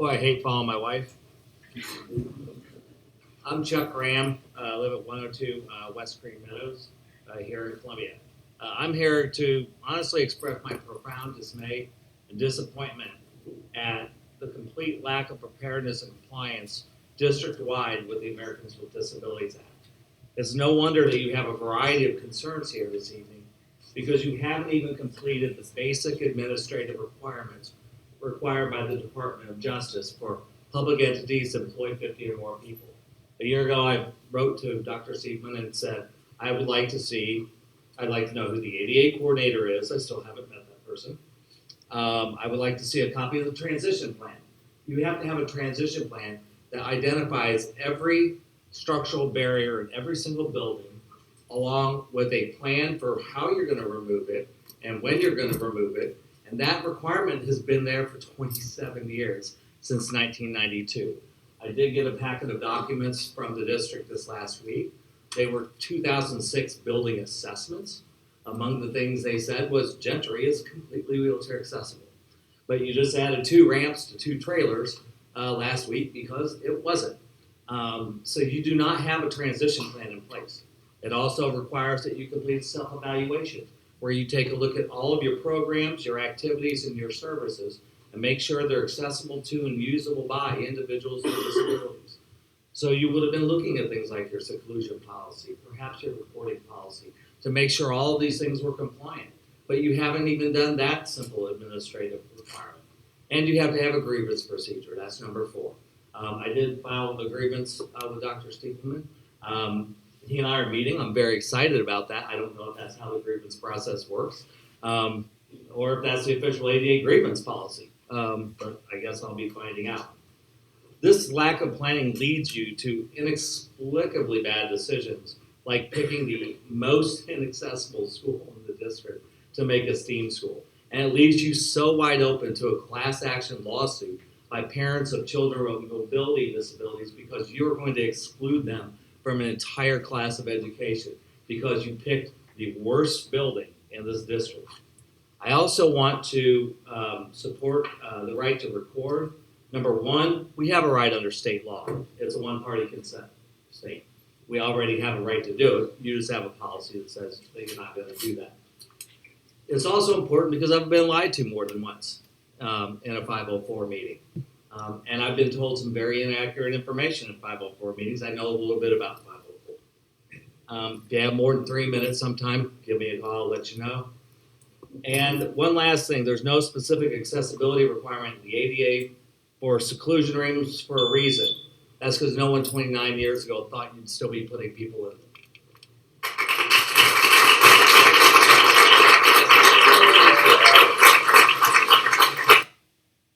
Boy, I hate following my wife. I'm Chuck Graham. I live at 102 West Green Meadows here in Columbia. I'm here to honestly express my profound dismay and disappointment at the complete lack of preparedness and compliance district-wide with the Americans with Disabilities Act. It's no wonder that you have a variety of concerns here this evening because you haven't even completed the basic administrative requirements required by the Department of Justice for public entities that employ 50 or more people. A year ago, I wrote to Dr. Siegman and said, I'd like to know who the ADA coordinator is. I still haven't met that person. I would like to see a copy of the transition plan. You have to have a transition plan that identifies every structural barrier in every single building, along with a plan for how you're going to remove it and when you're going to remove it. And that requirement has been there for 27 years, since 1992. I did get a packet of documents from the district this last week. They were 2006 building assessments. Among the things they said was Gentry is completely wheelchair accessible. But you just added 2 ramps to 2 trailers last week because it wasn't. So you do not have a transition plan in place. It also requires that you complete self-evaluation, where you take a look at all of your programs, your activities, and your services, and make sure they're accessible to and usable by individuals with disabilities. So you would have been looking at things like your seclusion policy, perhaps your reporting policy, to make sure all of these things were compliant. But you haven't even done that simple administrative requirement. And you have to have a grievance procedure. That's number 4. I did file a grievance with Dr. Stiefelman. He and I are meeting. I'm very excited about that. I don't know if that's how the grievance process works, or if that's the official ADA grievance policy. But I guess I'll be finding out. This lack of planning leads you to inexplicably bad decisions, like picking the most inaccessible school in the district to make a STEAM school. And it leaves you so wide open to a class action lawsuit by parents of children with mobility disabilities because you're going to exclude them from an entire class of education because you picked the worst building in this district. I also want to support the right to record. Number 1, we have a right under state law. It's a one-party consent state. We already have a right to do it. You just have a policy that says that you're not going to do that. It's also important because I've been lied to more than once in a 504 meeting. And I've been told some very inaccurate information in 504 meetings. I know a little bit about 504. If you have more than 3 minutes sometime, give me a call, I'll let you know. And one last thing, there's no specific accessibility requirement in the ADA for seclusion rooms for a reason. That's because no one 29 years ago thought you'd still be putting people in